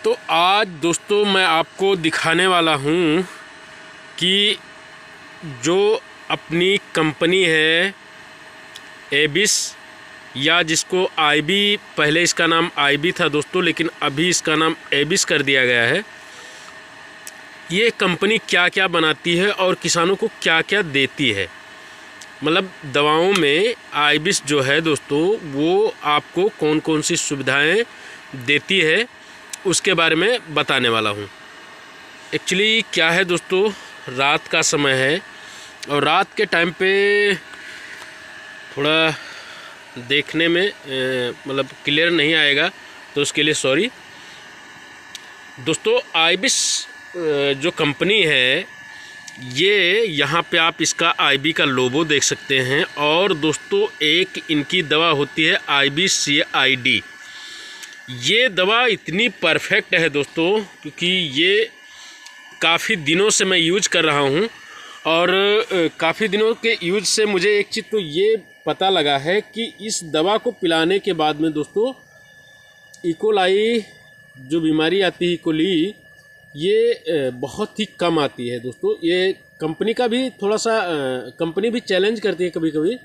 तो आज दोस्तों मैं आपको दिखाने वाला हूँ कि जो अपनी कंपनी है एबिस, या जिसको आईबी, पहले इसका नाम आईबी था दोस्तों, लेकिन अभी इसका नाम एबिस कर दिया गया है। ये कंपनी क्या क्या बनाती है और किसानों को क्या क्या देती है, मतलब दवाओं में आईबिस जो है दोस्तों वो आपको कौन कौन सी सुविधाएं देती है उसके बारे में बताने वाला हूँ। एक्चुअली क्या है दोस्तों, रात का समय है और रात के टाइम पे थोड़ा देखने में मतलब क्लियर नहीं आएगा, तो उसके लिए सॉरी दोस्तों। आईबिस जो कंपनी है, ये यहाँ पे आप इसका आईबी का लोगो देख सकते हैं। और दोस्तों एक इनकी दवा होती है IBCID। ये दवा इतनी परफेक्ट है दोस्तों, क्योंकि ये काफ़ी दिनों से मैं यूज कर रहा हूँ और काफ़ी दिनों के यूज से मुझे एक चीज़ तो ये पता लगा है कि इस दवा को पिलाने के बाद में दोस्तों इकोलाई जो बीमारी आती है, इकोली, ये बहुत ही कम आती है दोस्तों। ये कंपनी का भी थोड़ा सा कंपनी भी चैलेंज करती है कभी कभी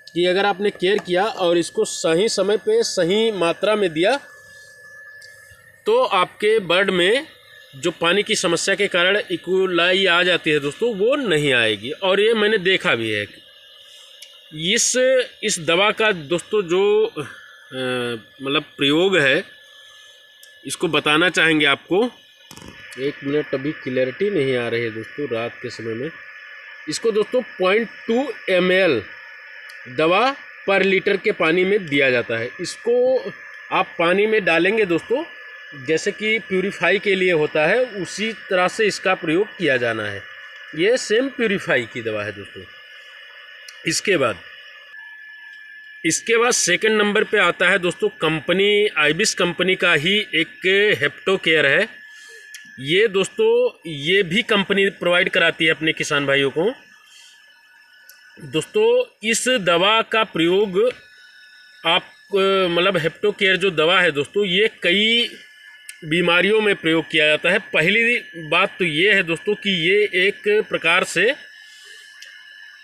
कि अगर आपने केयर किया और इसको सही समय पे सही मात्रा में दिया तो आपके बर्ड में जो पानी की समस्या के कारण इकोलाई आ जाती है दोस्तों, वो नहीं आएगी। और ये मैंने देखा भी है। इस दवा का दोस्तों जो मतलब प्रयोग है, इसको बताना चाहेंगे आपको। एक मिनट, अभी क्लैरिटी नहीं आ रही है दोस्तों रात के समय में। इसको दोस्तों 0.2 ml दवा पर लीटर के पानी में दिया जाता है। इसको आप पानी में डालेंगे दोस्तों, जैसे कि प्यूरीफाई के लिए होता है, उसी तरह से इसका प्रयोग किया जाना है। ये सेम प्यूरीफाई की दवा है दोस्तों। इसके बाद सेकंड नंबर पे आता है दोस्तों कंपनी आईबिस कंपनी का ही एक हेप्टो केयर है। ये दोस्तों ये भी कंपनी प्रोवाइड कराती है अपने किसान भाइयों को। दोस्तों इस दवा का प्रयोग आप मतलब हेप्टो केयर जो दवा है दोस्तों, ये कई बीमारियों में प्रयोग किया जाता है। पहली बात तो ये है दोस्तों कि ये एक प्रकार से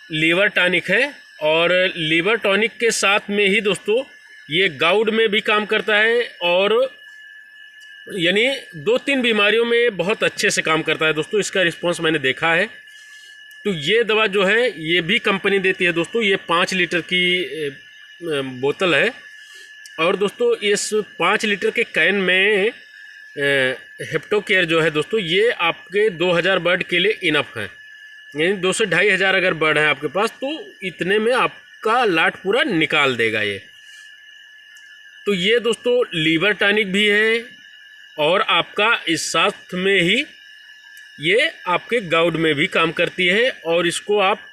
लीवर टॉनिक है, और लीवर टॉनिक के साथ में ही दोस्तों ये गाउड में भी काम करता है, और यानी 2-3 बीमारियों में बहुत अच्छे से काम करता है दोस्तों। इसका रिस्पांस मैंने देखा है। तो ये दवा जो है ये भी कंपनी देती है दोस्तों। ये 5 लीटर की बोतल है, और दोस्तों इस 5 लीटर के कैन में हेप्टो केयर जो है दोस्तों, ये आपके 2000 बर्ड के लिए इनफ है। यानी 2 से 2500 अगर बर्ड है आपके पास, तो इतने में आपका लाट पूरा निकाल देगा ये। तो ये दोस्तों लीवर टॉनिक भी है, और आपका इस साथ में ही ये आपके गाउड में भी काम करती है। और इसको आप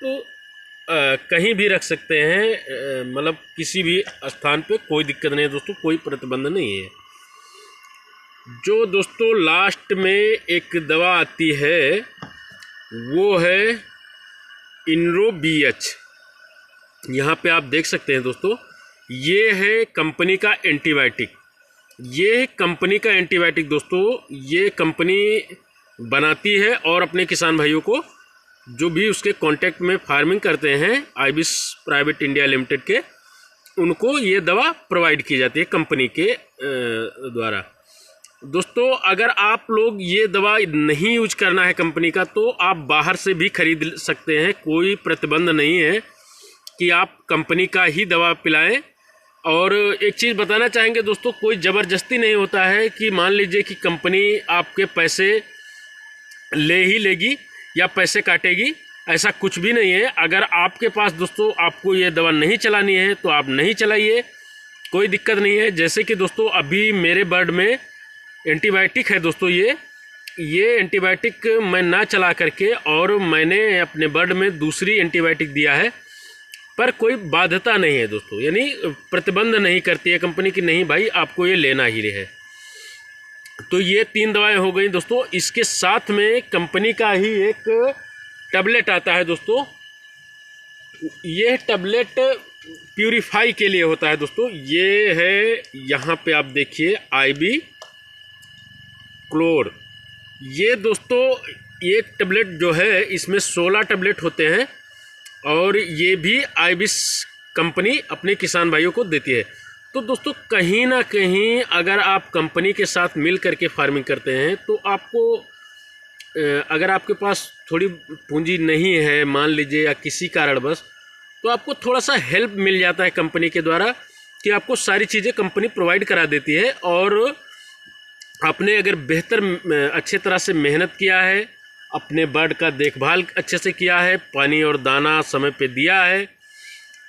कहीं भी रख सकते हैं, मतलब किसी भी स्थान पे कोई दिक्कत नहीं है दोस्तों, कोई प्रतिबंध नहीं है। जो दोस्तों लास्ट में एक दवा आती है वो है इनरो BH। यहाँ पे आप देख सकते हैं दोस्तों, ये है कंपनी का एंटीबायोटिक। ये कंपनी का एंटीबायोटिक दोस्तों ये कंपनी बनाती है, और अपने किसान भाइयों को जो भी उसके कांटेक्ट में फार्मिंग करते हैं आईबिस प्राइवेट इंडिया लिमिटेड के, उनको ये दवा प्रोवाइड की जाती है कंपनी के द्वारा। दोस्तों अगर आप लोग ये दवा नहीं यूज करना है कंपनी का, तो आप बाहर से भी खरीद सकते हैं। कोई प्रतिबंध नहीं है कि आप कंपनी का ही दवा पिलाएं। और एक चीज़ बताना चाहेंगे दोस्तों, कोई ज़बरदस्ती नहीं होता है कि मान लीजिए कि कंपनी आपके पैसे ले ही लेगी या पैसे काटेगी, ऐसा कुछ भी नहीं है। अगर आपके पास दोस्तों आपको ये दवा नहीं चलानी है तो आप नहीं चलाइए, कोई दिक्कत नहीं है। जैसे कि दोस्तों अभी मेरे बर्ड में एंटीबायोटिक है दोस्तों, ये एंटीबायोटिक मैं ना चला करके, और मैंने अपने बर्ड में दूसरी एंटीबायोटिक दिया है, पर कोई बाध्यता नहीं है दोस्तों, यानी प्रतिबंध नहीं करती है कंपनी की नहीं भाई आपको ये लेना ही है। तो ये 3 दवाएं हो गई दोस्तों। इसके साथ में कंपनी का ही एक टैबलेट आता है दोस्तों। ये टैबलेट प्यूरीफाई के लिए होता है दोस्तों। ये है, यहाँ पे आप देखिए क्लोर। ये दोस्तों एक टेबलेट जो है इसमें 16 टेबलेट होते हैं और ये भी आइबिस कंपनी अपने किसान भाइयों को देती है। तो दोस्तों कहीं ना कहीं अगर आप कंपनी के साथ मिल करके फार्मिंग करते हैं तो आपको अगर आपके पास थोड़ी पूंजी नहीं है मान लीजिए या किसी कारणवश, तो आपको थोड़ा सा हेल्प मिल जाता है कंपनी के द्वारा कि आपको सारी चीज़ें कंपनी प्रोवाइड करा देती है। और आपने अगर बेहतर अच्छे तरह से मेहनत किया है, अपने बर्ड का देखभाल अच्छे से किया है, पानी और दाना समय पे दिया है,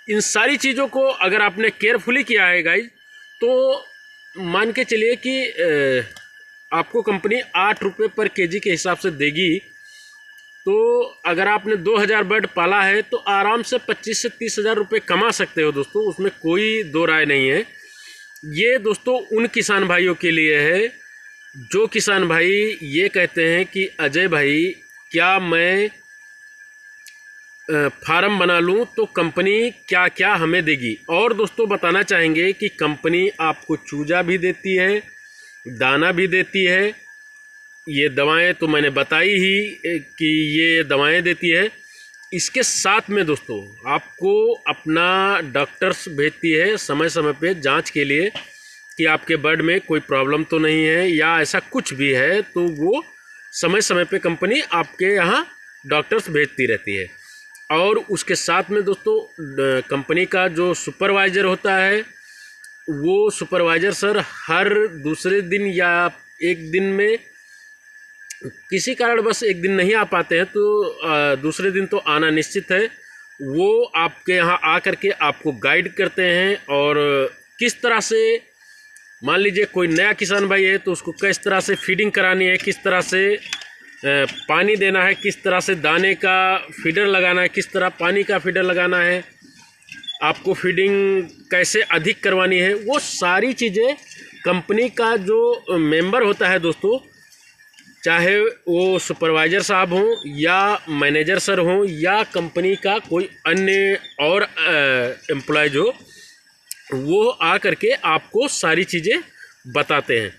इन सारी चीज़ों को अगर आपने केयरफुली किया है गाइज, तो मान के चलिए कि आपको कंपनी 8 रुपये पर केजी के हिसाब से देगी। तो अगर आपने 2000 बर्ड पाला है तो आराम से 25 से 30 हज़ार रुपये कमा सकते हो दोस्तों, उसमें कोई दो राय नहीं है। ये दोस्तों उन किसान भाइयों के लिए है जो किसान भाई ये कहते हैं कि अजय भाई क्या मैं फार्म बना लूं तो कंपनी क्या क्या हमें देगी। और दोस्तों बताना चाहेंगे कि कंपनी आपको चूजा भी देती है, दाना भी देती है, ये दवाएं तो मैंने बताई ही कि ये दवाएं देती है। इसके साथ में दोस्तों आपको अपना डॉक्टर्स भेजती है समय समय पे जांच के लिए कि आपके बर्ड में कोई प्रॉब्लम तो नहीं है या ऐसा कुछ भी है, तो वो समय समय पे कंपनी आपके यहाँ डॉक्टर्स भेजती रहती है। और उसके साथ में दोस्तों कंपनी का जो सुपरवाइज़र होता है वो सुपरवाइज़र सर हर दूसरे दिन या एक दिन में किसी कारण बस एक दिन नहीं आ पाते हैं तो दूसरे दिन तो आना निश्चित है। वो आपके यहाँ आ करके आपको गाइड करते हैं और किस तरह से मान लीजिए कोई नया किसान भाई है तो उसको किस तरह से फीडिंग करानी है, किस तरह से पानी देना है, किस तरह से दाने का फीडर लगाना है, किस तरह पानी का फीडर लगाना है, आपको फीडिंग कैसे अधिक करवानी है, वो सारी चीज़ें कंपनी का जो मेंबर होता है दोस्तों, चाहे वो सुपरवाइज़र साहब हों या मैनेजर सर हों या कंपनी का कोई अन्य और एम्प्लॉयज हो, वो आ करके आपको सारी चीज़ें बताते हैं।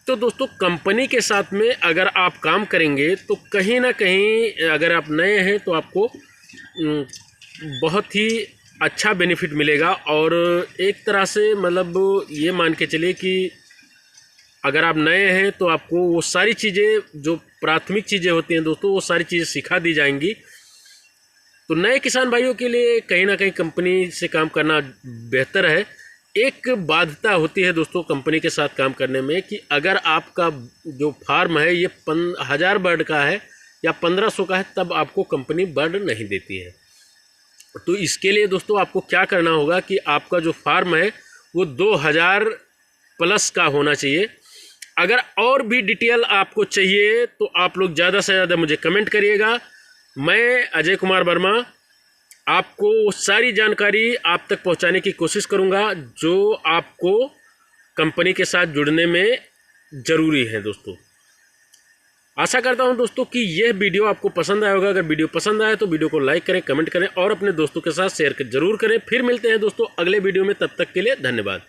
तो दोस्तों कंपनी के साथ में अगर आप काम करेंगे तो कहीं ना कहीं अगर आप नए हैं तो आपको बहुत ही अच्छा बेनिफिट मिलेगा। और एक तरह से मतलब ये मान के चलिए कि अगर आप नए हैं तो आपको वो सारी चीज़ें जो प्राथमिक चीज़ें होती हैं दोस्तों वो सारी चीज़ें सिखा दी जाएंगी। तो नए किसान भाइयों के लिए कहीं ना कहीं कंपनी से काम करना बेहतर है। एक बाध्यता होती है दोस्तों कंपनी के साथ काम करने में कि अगर आपका जो फार्म है ये 1000 बर्ड का है या 1500 का है तब आपको कंपनी बर्ड नहीं देती है। तो इसके लिए दोस्तों आपको क्या करना होगा कि आपका जो फार्म है वो 2000 प्लस का होना चाहिए। अगर और भी डिटेल आपको चाहिए तो आप लोग ज़्यादा से ज़्यादा मुझे कमेंट करिएगा। मैं अजय कुमार वर्मा आपको सारी जानकारी आप तक पहुंचाने की कोशिश करूंगा जो आपको कंपनी के साथ जुड़ने में ज़रूरी है दोस्तों। आशा करता हूं दोस्तों कि यह वीडियो आपको पसंद आया होगा। अगर वीडियो पसंद आए तो वीडियो को लाइक करें, कमेंट करें और अपने दोस्तों के साथ शेयर जरूर करें। फिर मिलते हैं दोस्तों अगले वीडियो में, तब तक के लिए धन्यवाद।